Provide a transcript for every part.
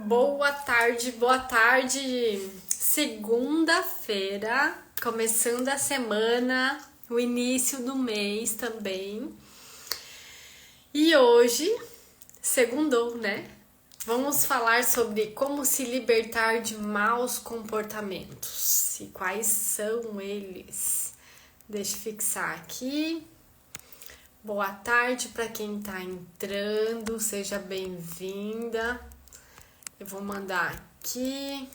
Boa tarde. Segunda-feira, começando a semana, o início do mês também. E hoje, segundou, né? Vamos falar sobre como se libertar de maus comportamentos e quais são eles. Deixa eu fixar aqui. Boa tarde para quem tá entrando, seja bem-vinda. Eu vou mandar aqui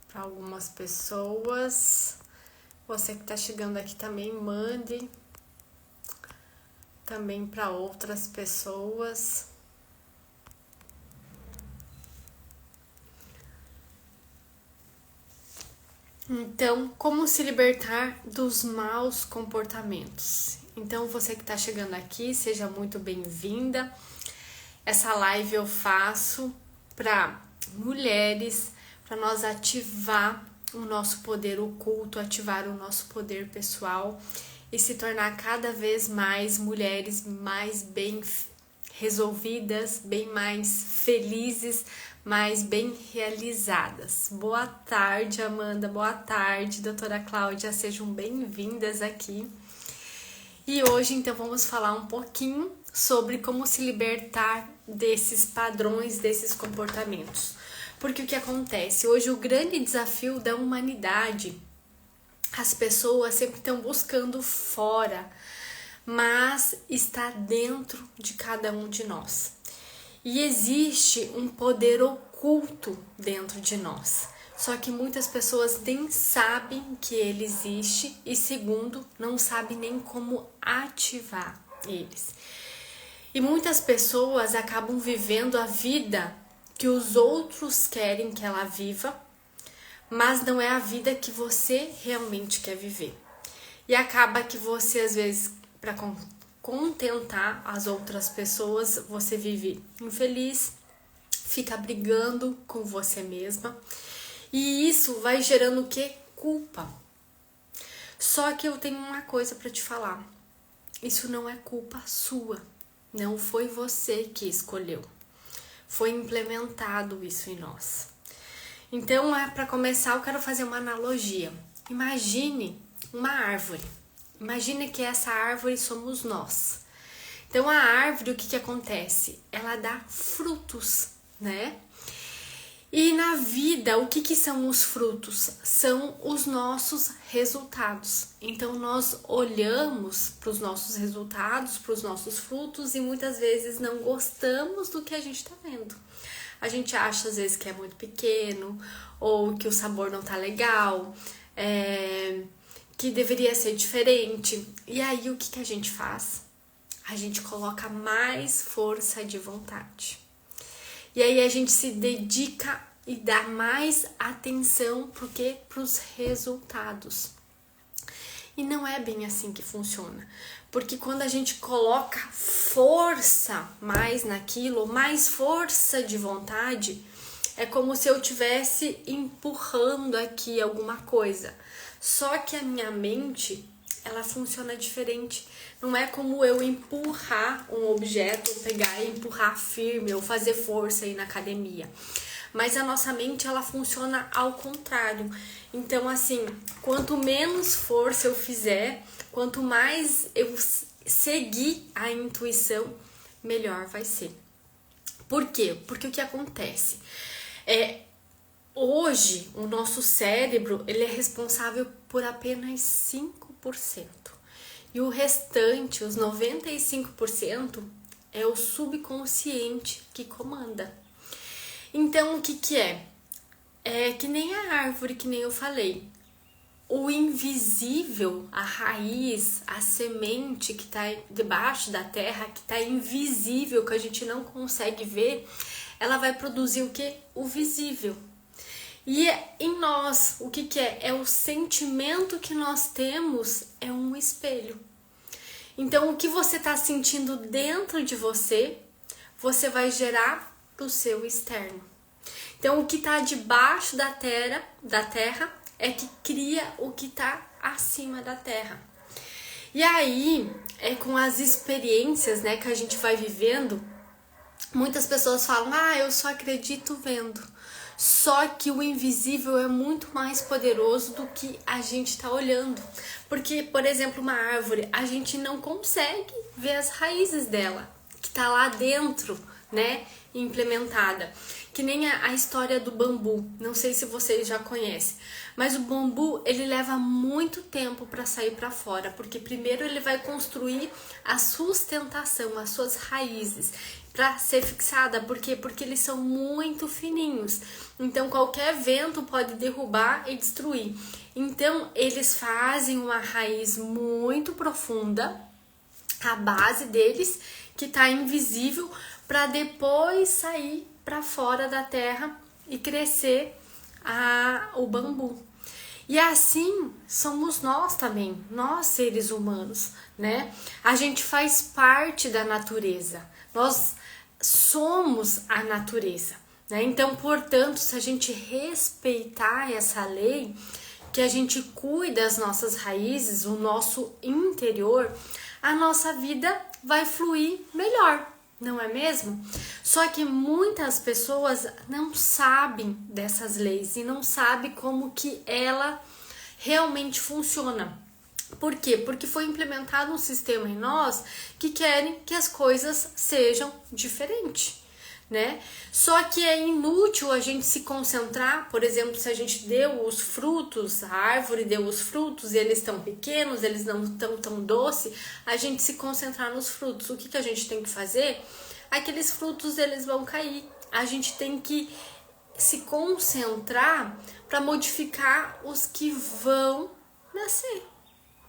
para algumas pessoas. Você que tá chegando aqui também mande também para outras pessoas. Então, como se libertar dos maus comportamentos? Então, você que tá chegando aqui, seja muito bem-vinda. Essa live eu faço para mulheres, para nós ativar o nosso poder oculto, ativar o nosso poder pessoal e se tornar cada vez mais mulheres mais bem resolvidas, bem mais felizes, mais bem realizadas. Boa tarde, Amanda. Boa tarde, doutora Cláudia. Sejam bem-vindas aqui. E hoje, então, vamos falar um pouquinho sobre como se libertar desses padrões, desses comportamentos. Porque o que acontece? Hoje, o grande desafio da humanidade, as pessoas sempre estão buscando fora, mas está dentro de cada um de nós. E existe um poder oculto dentro de nós. Só que muitas pessoas nem sabem que ele existe e, segundo, não sabem nem como ativar eles. E muitas pessoas acabam vivendo a vida que os outros querem que ela viva, mas não é a vida que você realmente quer viver. E acaba que você, às vezes, para contentar as outras pessoas, você vive infeliz, fica brigando com você mesma. E isso vai gerando o quê? Culpa. Só que eu tenho uma coisa para te falar. Isso não é culpa sua. Não foi você que escolheu. Foi implementado isso em nós. Então, para começar, eu quero fazer uma analogia. Imagine uma árvore. Imagine que essa árvore somos nós. Então, a árvore, o que acontece? Ela dá frutos, né? E na vida, o que são os frutos? São os nossos resultados. Então, nós olhamos para os nossos resultados, para os nossos frutos e muitas vezes não gostamos do que a gente está vendo. A gente acha, às vezes, que é muito pequeno ou que o sabor não tá legal, que deveria ser diferente. E aí, o que a gente faz? A gente coloca mais força de vontade. E aí a gente se dedica e dá mais atenção para os resultados. E não é bem assim que funciona. Porque quando a gente coloca força mais naquilo, mais força de vontade, é como se eu estivesse empurrando aqui alguma coisa. Só que a minha mente, ela funciona diferente. Não é como eu empurrar um objeto, pegar e empurrar firme ou fazer força aí na academia. Mas a nossa mente, ela funciona ao contrário. Então, assim, quanto menos força eu fizer, quanto mais eu seguir a intuição, melhor vai ser. Por quê? Porque o que acontece? Hoje, o nosso cérebro, ele é responsável por apenas 5%. E o restante, os 95%, é o subconsciente que comanda. Então, o que é? É que nem a árvore, que nem eu falei. O invisível, a raiz, a semente que está debaixo da terra, que está invisível, que a gente não consegue ver, ela vai produzir o quê? O visível. E em nós, o que é? É o sentimento que nós temos, é um espelho. Então, o que você está sentindo dentro de você, você vai gerar para o seu externo. Então, o que está debaixo da terra é que cria o que está acima da terra. E aí, com as experiências, né, que a gente vai vivendo, Muitas pessoas falam, eu só acredito vendo. Só que o invisível é muito mais poderoso do que a gente está olhando. Porque, por exemplo, uma árvore, a gente não consegue ver as raízes dela, que está lá dentro, né, implementada. Que nem a história do bambu, não sei se vocês já conhecem, mas o bambu, ele leva muito tempo para sair para fora, porque primeiro ele vai construir a sustentação, as suas raízes, para ser fixada. Por quê? Porque eles são muito fininhos, então qualquer vento pode derrubar e destruir. Então eles fazem uma raiz muito profunda, a base deles, que está invisível, para depois sair para fora da terra e crescer o bambu. E assim somos nós também, nós seres humanos, né? A gente faz parte da natureza, nós somos a natureza, né? Então, portanto, se a gente respeitar essa lei, que a gente cuida das nossas raízes, o nosso interior, a nossa vida vai fluir melhor, não é mesmo? Só que muitas pessoas não sabem dessas leis e não sabem como que ela realmente funciona. Por quê? Porque foi implementado um sistema em nós que querem que as coisas sejam diferentes, né? Só que é inútil a gente se concentrar, por exemplo, se a gente deu os frutos, a árvore deu os frutos e eles estão pequenos, eles não estão tão doces, a gente se concentrar nos frutos. O que a gente tem que fazer? Aqueles frutos, eles vão cair. A gente tem que se concentrar para modificar os que vão nascer.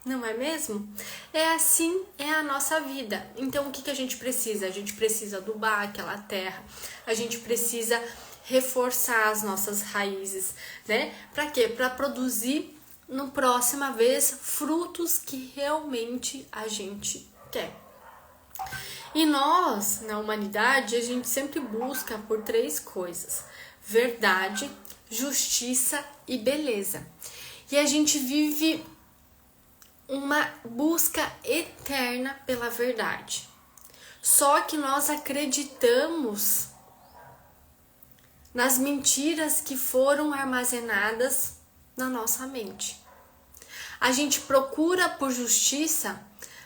Não é mesmo? É assim, é a nossa vida. Então, o que a gente precisa? A gente precisa adubar aquela terra, a gente precisa reforçar as nossas raízes, né? Para quê? Para produzir, no próxima vez, frutos que realmente a gente quer. E nós, na humanidade, a gente sempre busca por 3 coisas: verdade, justiça e beleza. E a gente vive uma busca eterna pela verdade. Só que nós acreditamos nas mentiras que foram armazenadas na nossa mente. A gente procura por justiça,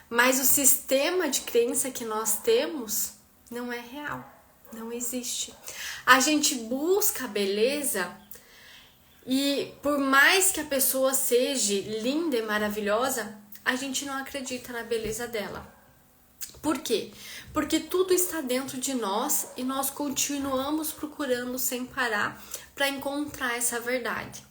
mas o sistema de crença que nós temos não é real, não existe. A gente busca a beleza e por mais que a pessoa seja linda e maravilhosa, a gente não acredita na beleza dela. Por quê? Porque tudo está dentro de nós e nós continuamos procurando sem parar para encontrar essa verdade.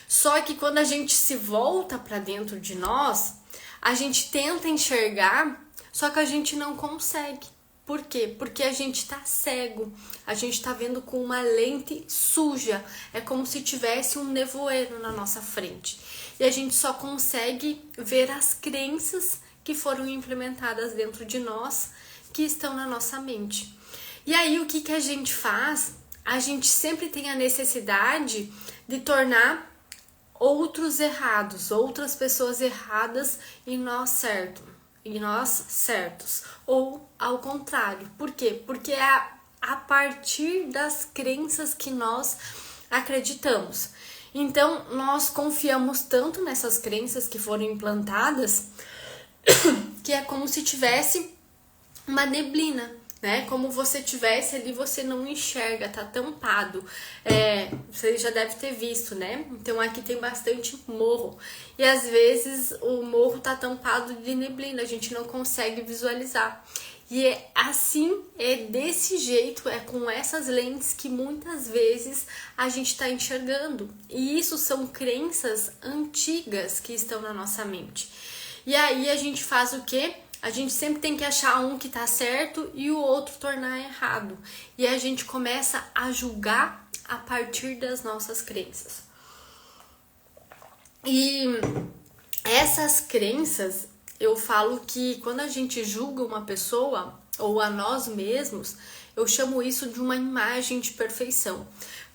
Só que quando a gente se volta para dentro de nós, a gente tenta enxergar, só que a gente não consegue. Por quê? Porque a gente tá cego, a gente tá vendo com uma lente suja, é como se tivesse um nevoeiro na nossa frente. E a gente só consegue ver as crenças que foram implementadas dentro de nós, que estão na nossa mente. E aí o que a gente faz? A gente sempre tem a necessidade de tornar outros errados, outras pessoas erradas e nós certos, ou ao contrário. Por quê? Porque é a partir das crenças que nós acreditamos. Então, nós confiamos tanto nessas crenças que foram implantadas que é como se tivesse uma neblina, né? Como você tivesse ali, você não enxerga, tá tampado. Você já deve ter visto, né? Então aqui tem bastante morro e às vezes o morro tá tampado de neblina, a gente não consegue visualizar. E é assim, é desse jeito, é com essas lentes que muitas vezes a gente tá enxergando. E isso são crenças antigas que estão na nossa mente. E aí a gente faz o quê? A gente sempre tem que achar um que tá certo e o outro tornar errado. E a gente começa a julgar a partir das nossas crenças. E essas crenças, eu falo que quando a gente julga uma pessoa ou a nós mesmos, eu chamo isso de uma imagem de perfeição.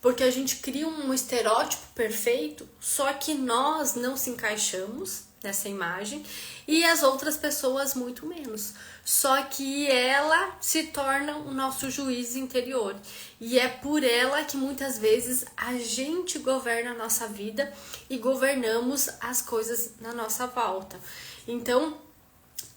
Porque a gente cria um estereótipo perfeito, só que nós não se encaixamos, nessa imagem, e as outras pessoas muito menos. Só que ela se torna o nosso juiz interior. E é por ela que muitas vezes a gente governa a nossa vida e governamos as coisas na nossa volta. Então,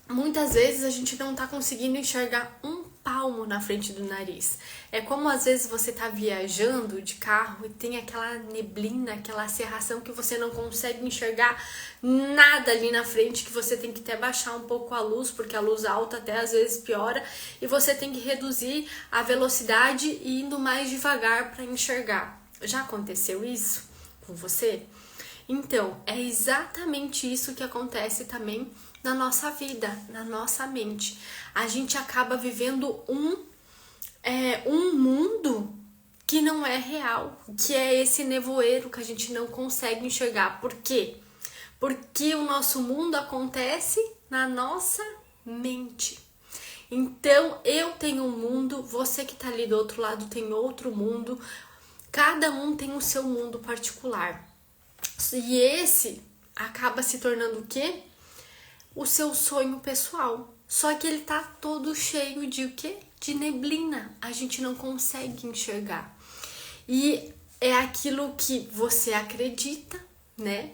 muitas vezes a gente não tá conseguindo enxergar um palmo na frente do nariz. É como às vezes você tá viajando de carro e tem aquela neblina, aquela cerração que você não consegue enxergar nada ali na frente, que você tem que até baixar um pouco a luz, porque a luz alta até às vezes piora, e você tem que reduzir a velocidade e indo mais devagar para enxergar. Já aconteceu isso com você? Então, é exatamente isso que acontece também na nossa vida, na nossa mente. A gente acaba vivendo um mundo que não é real, que é esse nevoeiro que a gente não consegue enxergar. Por quê? Porque o nosso mundo acontece na nossa mente. Então, eu tenho um mundo, você que tá ali do outro lado tem outro mundo, cada um tem o seu mundo particular. E esse acaba se tornando o quê? O seu sonho pessoal. Só que ele tá todo cheio de o quê? De neblina. A gente não consegue enxergar. E é aquilo que você acredita, né?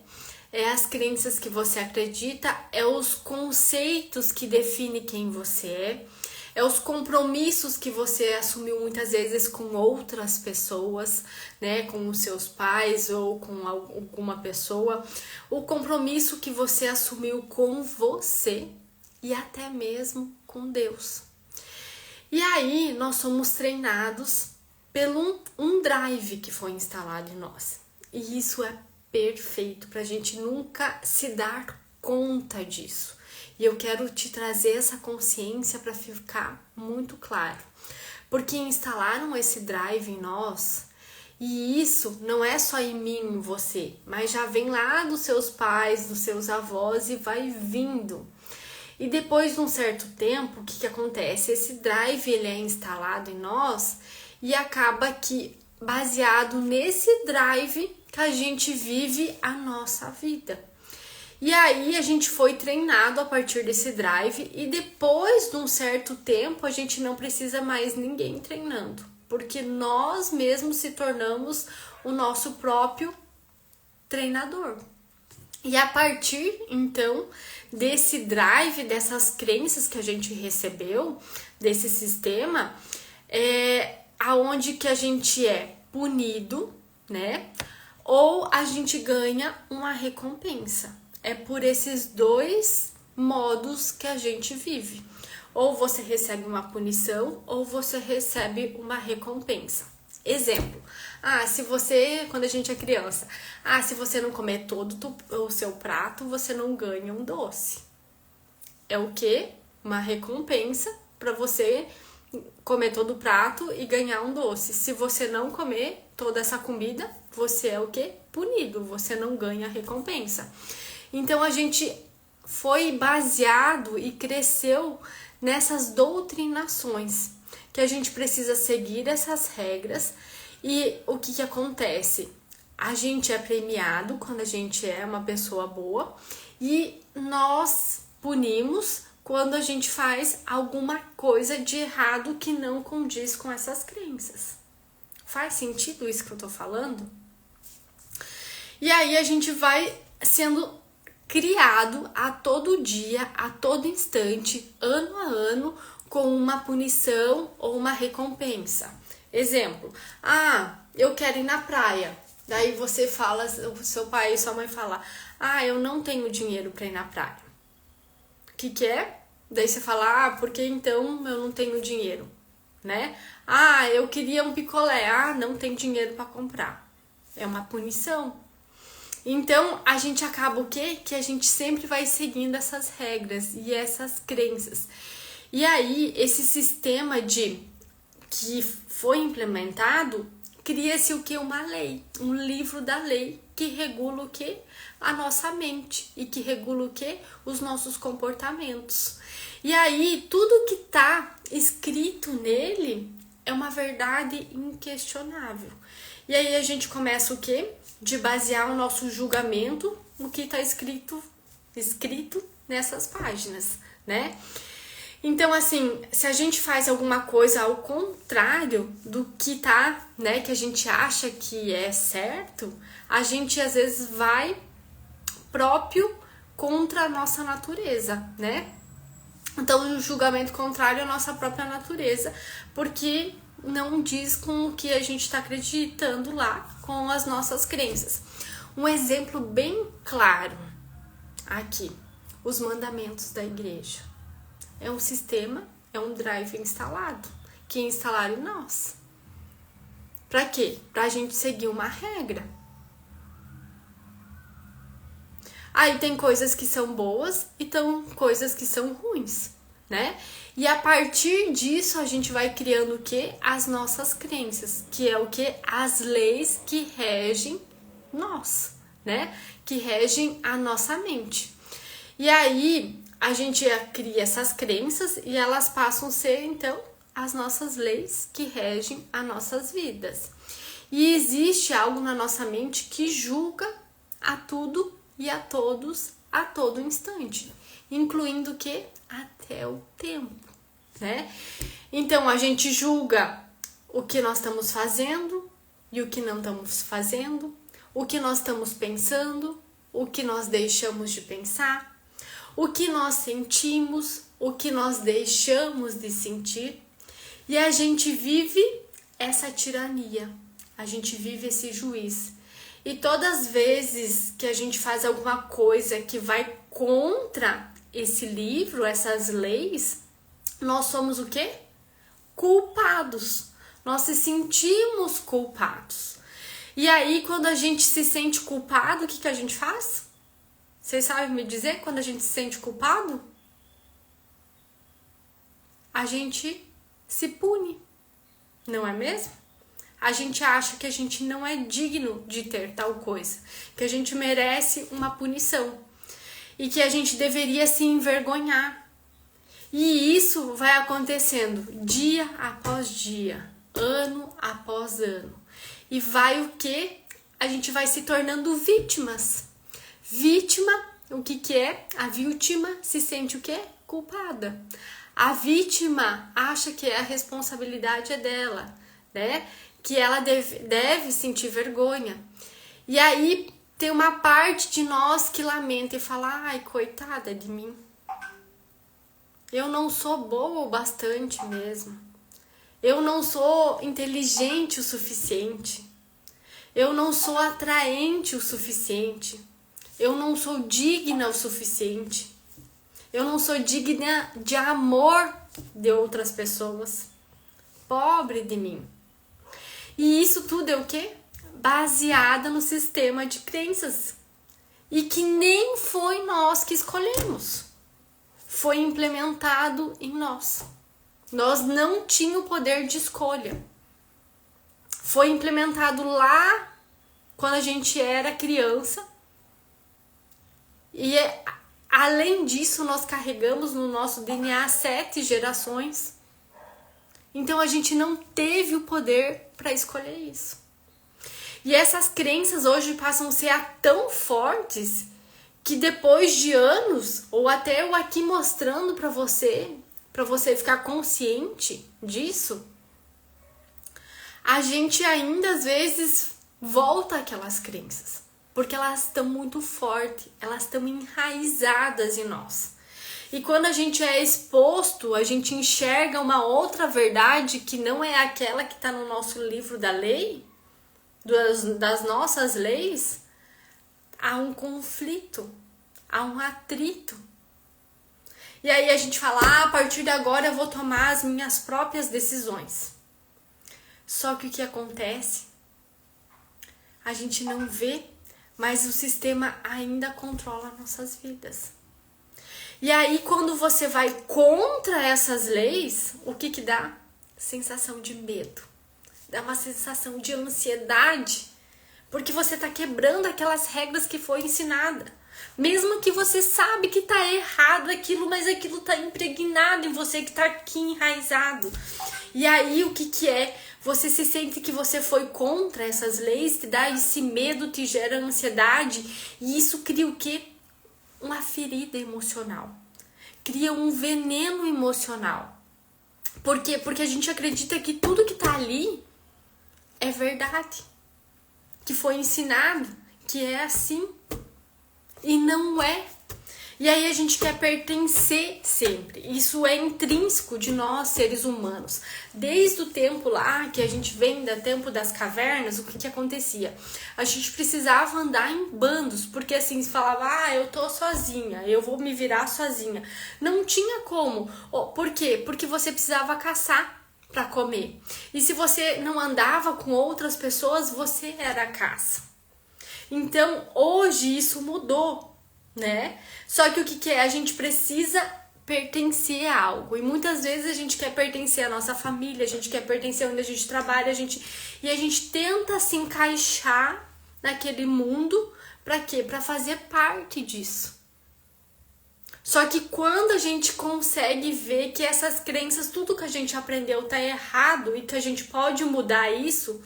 É as crenças que você acredita, é os conceitos que definem quem você é os compromissos que você assumiu muitas vezes com outras pessoas, né, com os seus pais ou com alguma pessoa, o compromisso que você assumiu com você e até mesmo com Deus. E aí nós somos treinados pelo um drive que foi instalado em nós. E isso é perfeito para a gente nunca se dar conta disso. E eu quero te trazer essa consciência para ficar muito claro. Porque instalaram esse drive em nós, e isso não é só em mim, em você, mas já vem lá dos seus pais, dos seus avós e vai vindo. E depois de um certo tempo, o que acontece? Esse drive ele é instalado em nós e acaba que, baseado nesse drive, que a gente vive a nossa vida. E aí a gente foi treinado a partir desse drive e depois de um certo tempo a gente não precisa mais ninguém treinando, porque nós mesmos se tornamos o nosso próprio treinador. E a partir então desse drive, dessas crenças que a gente recebeu, desse sistema, aonde que a gente é punido, né? Ou a gente ganha uma recompensa. É por esses dois modos que a gente vive. Ou você recebe uma punição, ou você recebe uma recompensa. Exemplo. Se você, quando a gente é criança, se você não comer todo o seu prato, você não ganha um doce. É o quê? Uma recompensa para você comer todo o prato e ganhar um doce. Se você não comer toda essa comida, você é o quê? Punido, você não ganha recompensa. Então a gente foi baseado e cresceu nessas doutrinações, que a gente precisa seguir essas regras. E o que acontece? A gente é premiado quando a gente é uma pessoa boa e nós punimos quando a gente faz alguma coisa de errado que não condiz com essas crenças. Faz sentido isso que eu tô falando? E aí a gente vai sendo criado a todo dia, a todo instante, ano a ano, com uma punição ou uma recompensa. Exemplo, eu quero ir na praia. Daí você fala, o seu pai e sua mãe falam, eu não tenho dinheiro para ir na praia. O que é? Daí você fala, porque então eu não tenho dinheiro, né? Eu queria um picolé, não tem dinheiro para comprar. É uma punição. Então, a gente acaba o quê? Que a gente sempre vai seguindo essas regras e essas crenças. E aí, esse sistema que foi implementado, cria-se o quê? Uma lei, um livro da lei que regula o quê? A nossa mente e que regula o quê? Os nossos comportamentos. E aí, tudo que tá escrito nele é uma verdade inquestionável. E aí a gente começa o quê? De basear o nosso julgamento no que está escrito escrito nessas páginas, né? Então, assim, se a gente faz alguma coisa ao contrário do que tá, né, que a gente acha que é certo, a gente às vezes vai próprio contra a nossa natureza, né? Então, o julgamento contrário à nossa própria natureza, porque não diz com o que a gente está acreditando lá, com as nossas crenças. Um exemplo bem claro aqui, os mandamentos da igreja. É um sistema, é um drive instalado, que instalaram em nós. Para quê? Para a gente seguir uma regra. Aí tem coisas que são boas e tem coisas que são ruins, né? E a partir disso a gente vai criando o quê? As nossas crenças, que é o quê? As leis que regem nós, né? Que regem a nossa mente. E aí a gente cria essas crenças e elas passam a ser, então, as nossas leis que regem as nossas vidas. E existe algo na nossa mente que julga a tudo e a todos a todo instante, incluindo o que? Até o tempo, né? Então a gente julga o que nós estamos fazendo e o que não estamos fazendo, o que nós estamos pensando, o que nós deixamos de pensar, o que nós sentimos, o que nós deixamos de sentir, e a gente vive essa tirania, a gente vive esse juiz. E todas as vezes que a gente faz alguma coisa que vai contra esse livro, essas leis, nós somos o quê? Culpados. Nós se sentimos culpados. E aí, quando a gente se sente culpado, o que a gente faz? Vocês sabem me dizer quando a gente se sente culpado? A gente se pune, não é mesmo? A gente acha que a gente não é digno de ter tal coisa, que a gente merece uma punição e que a gente deveria se envergonhar. E isso vai acontecendo dia após dia, ano após ano. E vai o quê? A gente vai se tornando vítimas. Vítima, o que é? A vítima se sente o quê? Culpada. A vítima acha que a responsabilidade é dela, né? Que ela deve sentir vergonha. E aí tem uma parte de nós que lamenta e fala: ai, coitada de mim. Eu não sou boa o bastante mesmo. Eu não sou inteligente o suficiente. Eu não sou atraente o suficiente. Eu não sou digna o suficiente. Eu não sou digna de amor de outras pessoas. Pobre de mim. E isso tudo é o quê? Baseada no sistema de crenças. E que nem foi nós que escolhemos. Foi implementado em nós. Nós não tínhamos o poder de escolha. Foi implementado lá quando a gente era criança. E além disso, nós carregamos no nosso DNA 7 gerações. Então a gente não teve o poder para escolher isso. E essas crenças hoje passam a ser tão fortes que depois de anos, ou até eu aqui mostrando para você ficar consciente disso, a gente ainda às vezes volta àquelas crenças, porque elas estão muito fortes, elas estão enraizadas em nós. E quando a gente é exposto, a gente enxerga uma outra verdade que não é aquela que está no nosso livro da lei, das nossas leis, há um conflito, há um atrito. E aí a gente fala: a partir de agora eu vou tomar as minhas próprias decisões. Só que o que acontece? A gente não vê, mas o sistema ainda controla nossas vidas. E aí, quando você vai contra essas leis, o que dá? Sensação de medo. Dá uma sensação de ansiedade, porque você está quebrando aquelas regras que foi ensinada. Mesmo que você sabe que está errado aquilo, mas aquilo está impregnado em você, que está aqui enraizado. E aí, o que é? Você se sente que você foi contra essas leis, te dá esse medo, te gera ansiedade, e isso cria o quê? uma ferida emocional, cria um veneno emocional. Por quê? Porque a gente acredita que tudo que tá ali é verdade, que foi ensinado, que é assim, e não é. E aí a gente quer pertencer sempre. Isso é intrínseco de nós, seres humanos. Desde o tempo lá, que a gente vem do tempo das cavernas, o que acontecia? A gente precisava andar em bandos, porque assim, se falava, eu tô sozinha, eu vou me virar sozinha. Não tinha como. Por quê? Porque você precisava caçar para comer. E se você não andava com outras pessoas, você era a caça. Então, hoje isso mudou, né? Só que o que é? A gente precisa pertencer a algo. E muitas vezes a gente quer pertencer à nossa família, a gente quer pertencer onde a gente trabalha, e a gente tenta se encaixar naquele mundo para quê? Para fazer parte disso. Só que quando a gente consegue ver que essas crenças, tudo que a gente aprendeu tá errado e que a gente pode mudar isso,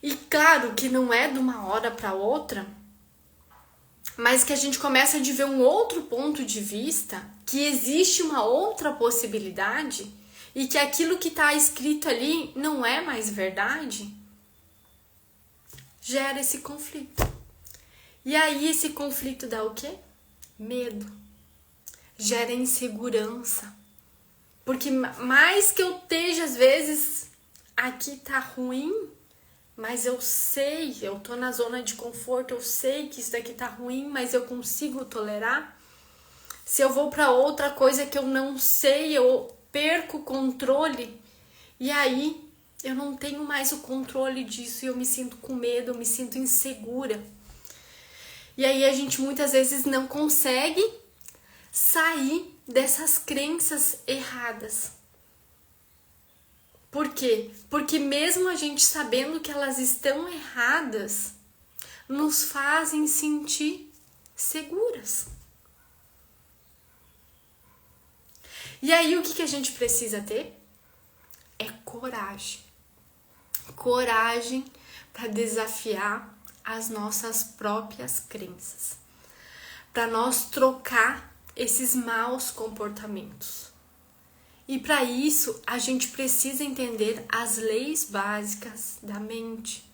e claro que não é de uma hora para outra, mas que a gente começa a ver um outro ponto de vista, que existe uma outra possibilidade e que aquilo que está escrito ali não é mais verdade, gera esse conflito. E aí esse conflito dá o quê? Medo. Gera insegurança. Porque mais que eu esteja, às vezes, aqui tá ruim, mas eu sei, eu tô na zona de conforto, eu sei que isso daqui tá ruim, mas eu consigo tolerar. Se eu vou para outra coisa que eu não sei, eu perco o controle. E aí eu não tenho mais o controle disso e eu me sinto com medo, eu me sinto insegura. E aí a gente muitas vezes não consegue sair dessas crenças erradas. Por quê? Porque mesmo a gente sabendo que elas estão erradas, nos fazem sentir seguras. E aí o que a gente precisa ter? É coragem. Coragem para desafiar as nossas próprias crenças. Para nós trocar esses maus comportamentos. E para isso, a gente precisa entender as leis básicas da mente.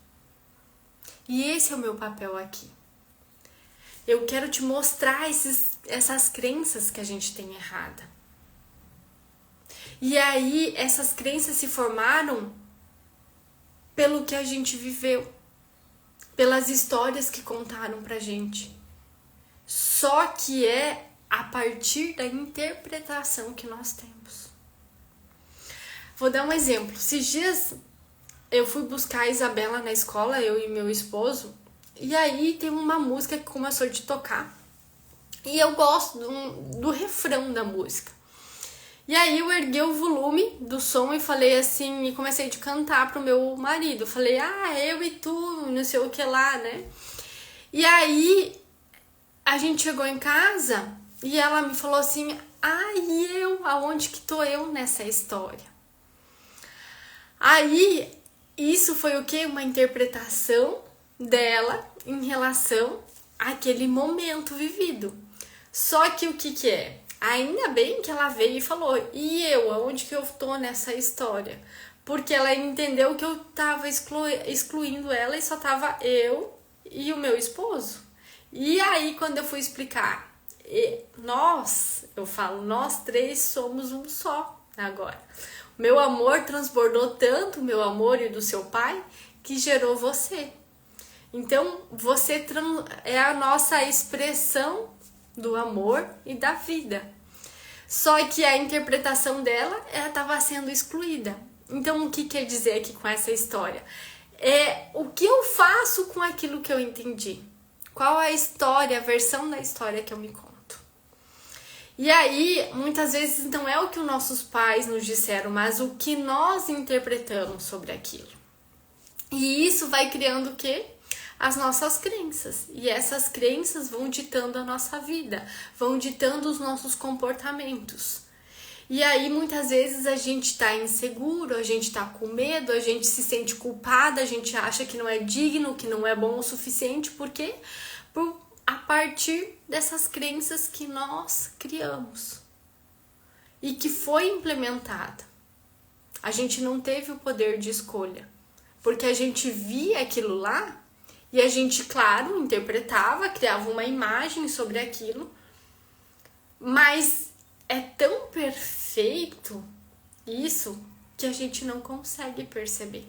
E esse é o meu papel aqui. Eu quero te mostrar essas crenças que a gente tem errada. E aí, essas crenças se formaram pelo que a gente viveu, pelas histórias que contaram pra gente. Só que é a partir da interpretação que nós temos. Vou dar um exemplo. Esses dias eu fui buscar a Isabela na escola, eu e meu esposo, e aí tem uma música que começou a tocar, e eu gosto do refrão da música. E aí eu erguei o volume do som e falei assim, e comecei a cantar pro meu marido. Falei, eu e tu, não sei o que lá, né? E aí a gente chegou em casa e ela me falou assim, e eu, aonde que tô eu nessa história? Aí, isso foi o quê? Uma interpretação dela em relação àquele momento vivido. Só que o que é? Ainda bem que ela veio e falou, e eu, aonde que eu tô nessa história? Porque ela entendeu que eu tava excluindo ela e só tava eu e o meu esposo. E aí, quando eu fui explicar, nós três somos um só agora. Meu amor transbordou tanto, meu amor e do seu pai, que gerou você. Então, você é a nossa expressão do amor e da vida. Só que a interpretação dela, ela estava sendo excluída. Então, o que quer dizer aqui com essa história? É o que eu faço com aquilo que eu entendi. Qual a história, a versão da história que eu me conto. E aí, muitas vezes não é o que os nossos pais nos disseram, mas o que nós interpretamos sobre aquilo. E isso vai criando o quê? As nossas crenças. E essas crenças vão ditando a nossa vida, vão ditando os nossos comportamentos. E aí, muitas vezes, a gente tá inseguro, a gente tá com medo, a gente se sente culpada, a gente acha que não é digno, que não é bom o suficiente. Por quê? a partir dessas crenças que nós criamos e que foi implementada. A gente não teve o poder de escolha, porque a gente via aquilo lá e a gente, claro, interpretava, criava uma imagem sobre aquilo, mas é tão perfeito isso que a gente não consegue perceber.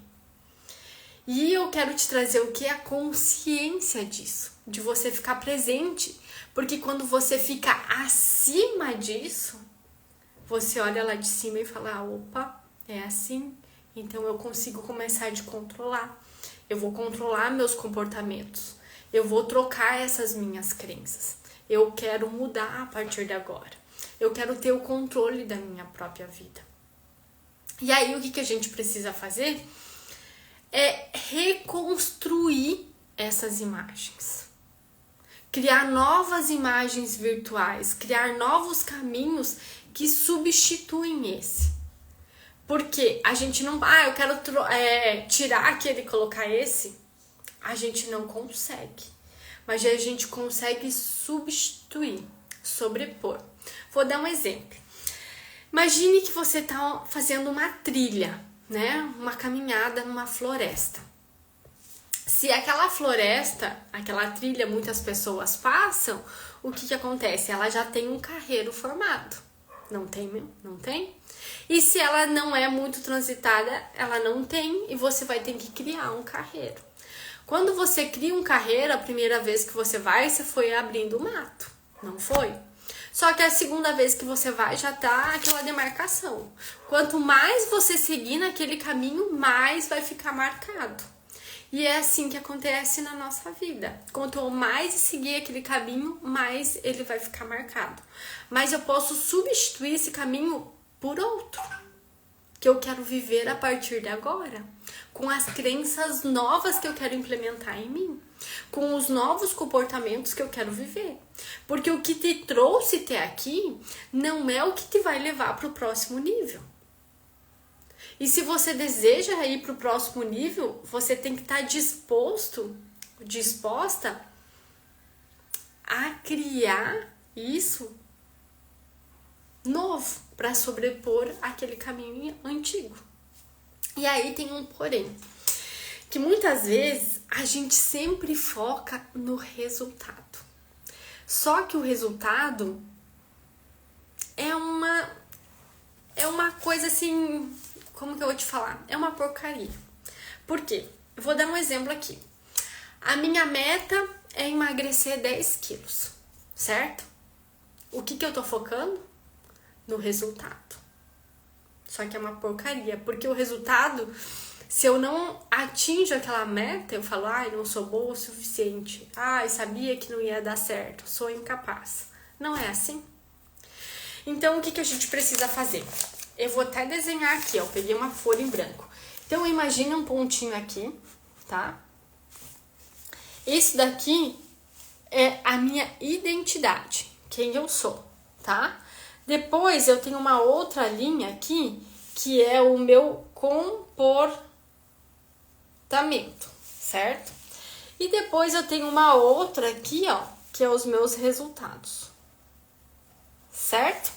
E eu quero te trazer o que é a consciência disso, de você ficar presente, porque quando você fica acima disso, você olha lá de cima e fala, opa, é assim, então eu consigo começar a controlar, eu vou controlar meus comportamentos, eu vou trocar essas minhas crenças, eu quero mudar a partir de agora, eu quero ter o controle da minha própria vida. E aí o que a gente precisa fazer é reconstruir essas imagens, criar novas imagens virtuais, criar novos caminhos que substituem esse. Porque a gente não... eu quero tirar aquele e colocar esse. A gente não consegue. Mas a gente consegue substituir, sobrepor. Vou dar um exemplo. Imagine que você está fazendo uma trilha, né? Uma caminhada numa floresta. Se aquela floresta, aquela trilha, muitas pessoas passam, o que acontece? Ela já tem um carreiro formado. Não tem? Não tem? E se ela não é muito transitada, ela não tem, e você vai ter que criar um carreiro. Quando você cria um carreiro, a primeira vez que você foi abrindo o mato, não foi? Só que a segunda vez que você vai, já tá aquela demarcação. Quanto mais você seguir naquele caminho, mais vai ficar marcado. E é assim que acontece na nossa vida. Quanto mais seguir aquele caminho, mais ele vai ficar marcado. Mas eu posso substituir esse caminho por outro, que eu quero viver a partir de agora, com as crenças novas que eu quero implementar em mim, com os novos comportamentos que eu quero viver. Porque o que te trouxe até aqui não é o que te vai levar para o próximo nível. E se você deseja ir para o próximo nível, você tem que estar disposta a criar isso novo para sobrepor aquele caminho antigo. E aí tem um porém, que muitas vezes a gente sempre foca no resultado. Só que o resultado é uma coisa assim, como que eu vou te falar? É uma porcaria. Por quê? Eu vou dar um exemplo aqui. A minha meta é emagrecer 10 quilos, certo? O que eu tô focando? No resultado. Só que é uma porcaria, porque o resultado, se eu não atinjo aquela meta, eu falo, não sou boa o suficiente, sabia que não ia dar certo, sou incapaz. Não é assim? Então, o que a gente precisa fazer? Eu vou até desenhar aqui, eu peguei uma folha em branco. Então, imagine um pontinho aqui, tá? Esse daqui é a minha identidade, quem eu sou, tá? Depois eu tenho uma outra linha aqui, que é o meu comportamento, certo? E depois eu tenho uma outra aqui, que é os meus resultados, certo?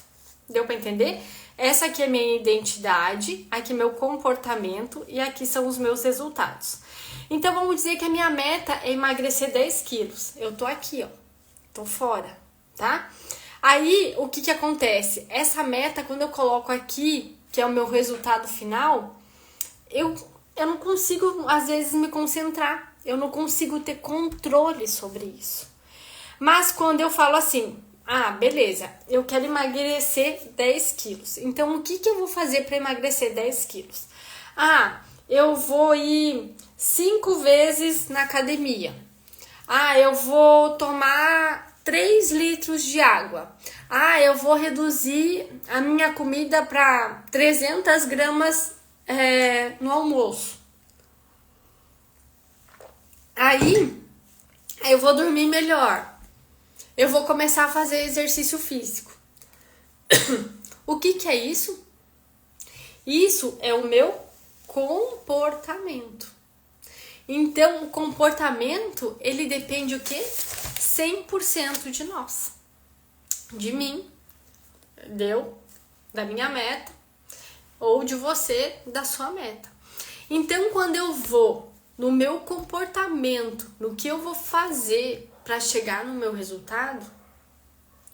Deu para entender? Essa aqui é minha identidade, aqui meu comportamento e aqui são os meus resultados. Então vamos dizer que a minha meta é emagrecer 10 quilos. Eu tô aqui, tô fora, tá? Aí, o que acontece? Essa meta, quando eu coloco aqui, que é o meu resultado final, eu não consigo, às vezes, me concentrar. Eu não consigo ter controle sobre isso. Mas quando eu falo assim, beleza, eu quero emagrecer 10 quilos. Então, o que eu vou fazer para emagrecer 10 quilos? Eu vou ir 5 vezes na academia. Eu vou tomar 3 litros de água. Eu vou reduzir a minha comida para 300 gramas no almoço. Aí eu vou dormir melhor. Eu vou começar a fazer exercício físico. O que é isso? Isso é o meu comportamento. Então, o comportamento, ele depende o quê? 100% de nós. De mim, da minha meta, ou de você, da sua meta. Então, quando eu vou no meu comportamento, no que eu vou fazer para chegar no meu resultado,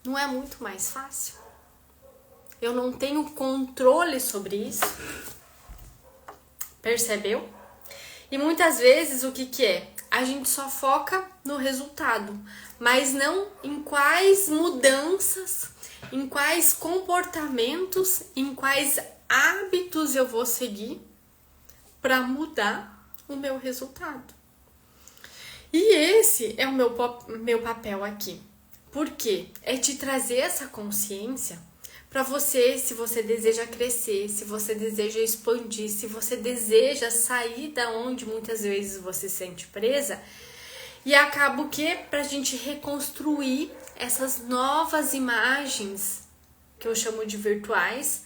não é muito mais fácil? Eu não tenho controle sobre isso. Percebeu? E muitas vezes o que é? A gente só foca no resultado, mas não em quais mudanças, em quais comportamentos, em quais hábitos eu vou seguir para mudar o meu resultado. E esse é o meu papel aqui. Por quê? É te trazer essa consciência para você, se você deseja crescer, se você deseja expandir, se você deseja sair da onde muitas vezes você se sente presa, e acaba o quê? Pra gente reconstruir essas novas imagens, que eu chamo de virtuais,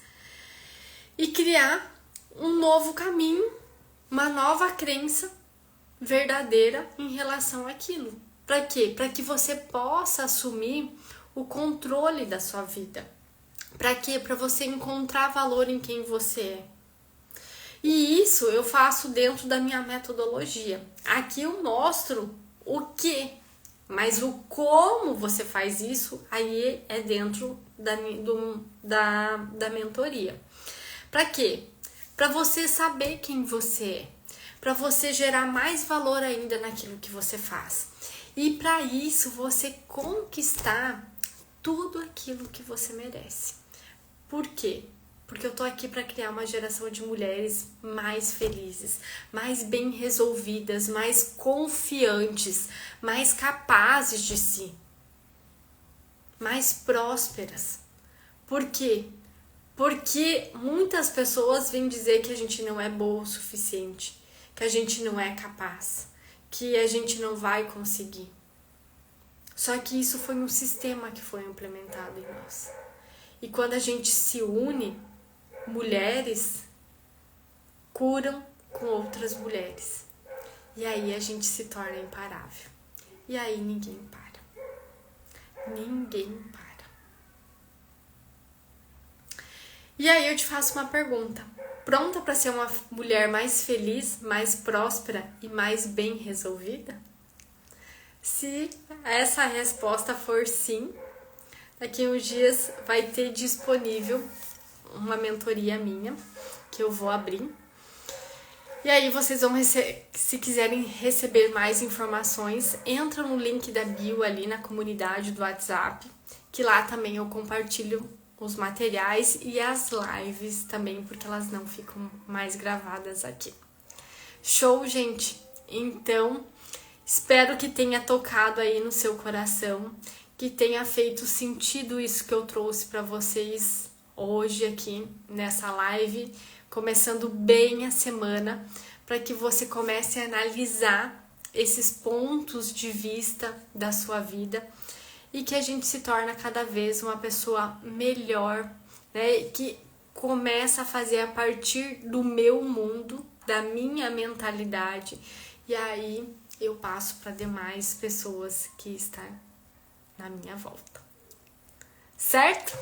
e criar um novo caminho, uma nova crença verdadeira em relação àquilo. Para quê? Para que você possa assumir o controle da sua vida. Para quê? Para você encontrar valor em quem você é. E isso eu faço dentro da minha metodologia. Aqui eu mostro o que, mas o como você faz isso, aí é dentro da mentoria. Para quê? Para você saber quem você é. Para você gerar mais valor ainda naquilo que você faz. E para isso você conquistar tudo aquilo que você merece. Por quê? Porque eu tô aqui para criar uma geração de mulheres mais felizes, mais bem resolvidas, mais confiantes, mais capazes de si, mais prósperas. Por quê? Porque muitas pessoas vêm dizer que a gente não é boa o suficiente, que a gente não é capaz, que a gente não vai conseguir. Só que isso foi um sistema que foi implementado em nós. E quando a gente se une, mulheres curam com outras mulheres. E aí a gente se torna imparável. E aí ninguém para. Ninguém para. E aí eu te faço uma pergunta. Pronta para ser uma mulher mais feliz, mais próspera e mais bem resolvida? Se essa resposta for sim, daqui a uns dias vai ter disponível uma mentoria minha que eu vou abrir. E aí vocês vão se quiserem receber mais informações, entra no link da bio ali na comunidade do WhatsApp, que lá também eu compartilho os materiais e as lives também, porque elas não ficam mais gravadas aqui. Show, gente? Então, espero que tenha tocado aí no seu coração, que tenha feito sentido isso que eu trouxe para vocês hoje aqui nessa live, começando bem a semana, para que você comece a analisar esses pontos de vista da sua vida e que a gente se torne cada vez uma pessoa melhor, né? Que começa a fazer a partir do meu mundo, da minha mentalidade, e aí eu passo para demais pessoas que estão na minha volta. Certo?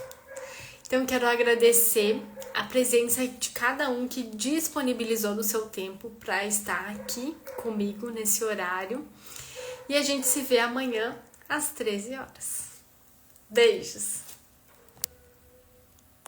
Então, quero agradecer a presença de cada um que disponibilizou do seu tempo para estar aqui comigo nesse horário. E a gente se vê amanhã às 13 horas. Beijos!